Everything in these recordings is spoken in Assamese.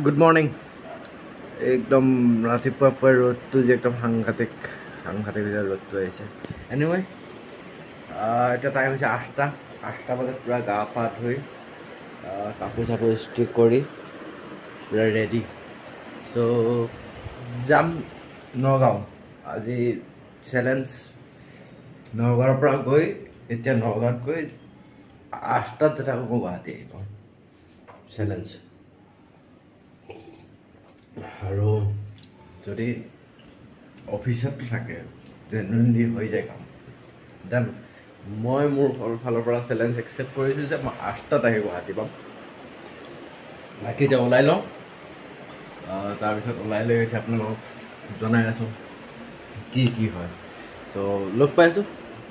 Good morning. একদম ৰাতিপুৱা পুৱা ৰ'দটো যে একদম সাংঘাতিক ৰ'দটো আহিছে। এনিৱে এতিয়া টাইম হৈছে 8টা বজাত পূৰা গা পা ধুই কাপোৰ চাপোৰ ইস্ত্ৰি কৰি পূৰা ৰেডি। চ' যাম নগাঁও। আজি চেলেঞ্জ নগাঁৱৰ পৰা গৈ এতিয়া নগাঁৱত গৈ 8টাত যে থাকোঁ মই গুৱাহাটী আহি পাওঁ। চেলেঞ্জ আৰু যদি অফিচত থাকে জেনুইনলি হৈ যায় কাম, দেন মই মোৰ ফালৰ পৰা চেলেঞ্জ একচেপ্ট কৰিছোঁ যে মই 8টাত আহি গুৱাহাটী পাম। বাকী এতিয়া ওলাই লওঁ, তাৰপিছত ওলাই লৈ গৈছে আপোনালোকক জনাই আছোঁ কি হয়। ত' লগ পাই আছোঁ,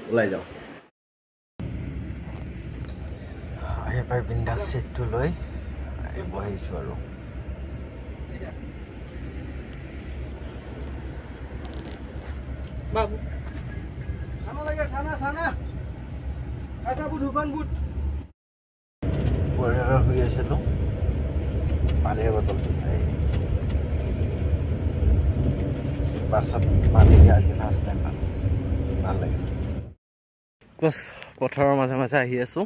ওলাই যাওঁ। আহি পাই বিন্দাছ চিটটো লৈ বহিছোঁ আৰু বাবু সানা লাগে সানা আচ্ছা বুট হুকান বুট বঢ়িয়াকৈ শুই আছিলোঁ। পানীৰ বটলটো চাই বাছত পানী দিয়া আজি ফাৰ্ষ্ট টাইম ভাল লাগে। বছ পথাৰৰ মাজে মাজে আহি আছোঁ।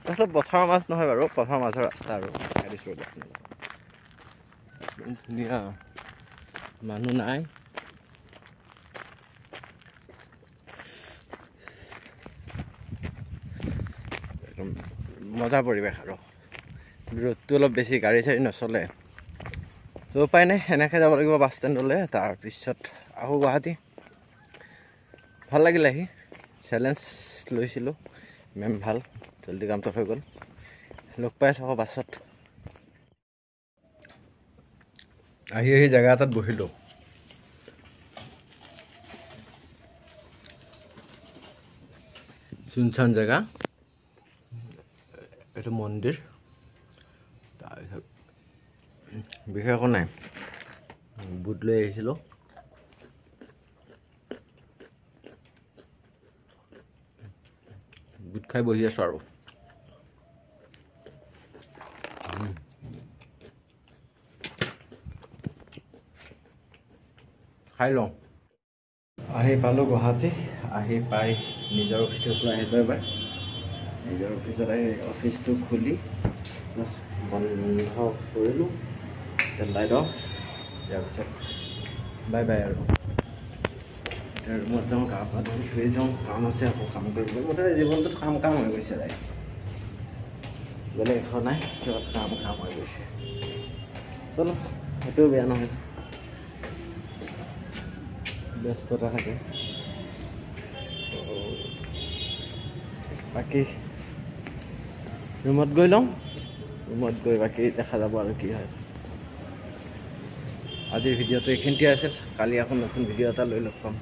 আচলতে পথাৰৰ মাছ নহয় বাৰু, পথাৰৰ মাজৰ ৰাস্তা আৰু দিছোঁ ধুনীয়া, মানুহ নাই। একদম মজা পৰিৱেশ আৰু ৰ'দটো অলপ বেছি, গাড়ী চাড়ী নচলে। ত' উপায় নাই, এনেকৈ যাব লাগিব বাছ ষ্টেণ্ডলৈ। তাৰপিছত আহোঁ গুৱাহাটী। ভাল লাগিল আহি, চেলেঞ্জ লৈছিলোঁ, মেম ভাল, জল্দি কামটো হৈ গ'ল। লগ পাই আছোঁ আকৌ বাছত। আহি জেগা এটাত বহিলোঁ। চুনচান জেগা, এইটো মন্দিৰ। তাৰপিছত বিশেষ একো নাই, বুট লৈ আহিছিলোঁ। বুট খাই বহি আছোঁ আৰু খাই লওঁ। আহি পালোঁ গুৱাহাটী। আহি পাই নিজৰ অফিচৰ পৰা আহিলোঁ এবাৰ। নিজৰ অফিচত আহি অফিচটো খুলি বন্ধ কৰিলোঁ। লাইট অফ দিয়াৰ পিছত বাই বাই আৰু এতিয়া ৰুমত যাওঁ, গা পা ধুই শুই যাওঁ। কাম আছে, আকৌ কাম কৰিব। মুঠতে জীৱনটোত কাম হৈ গৈছে ৰাইজ, বেলেগ একো নাই, কিবা কাম হৈ গৈছে। চলো, সেইটোও বেয়া নহয়, ব্যস্ততা থাকে। বাকী ৰুমত গৈ লওঁ, ৰুমত গৈ বাকী দেখা যাব আৰু কি হয়। আজিৰ ভিডিঅ'টো এইখিনিতে আছিল। কালি আকৌ নতুন ভিডিঅ' এটা লৈ লগ পাম।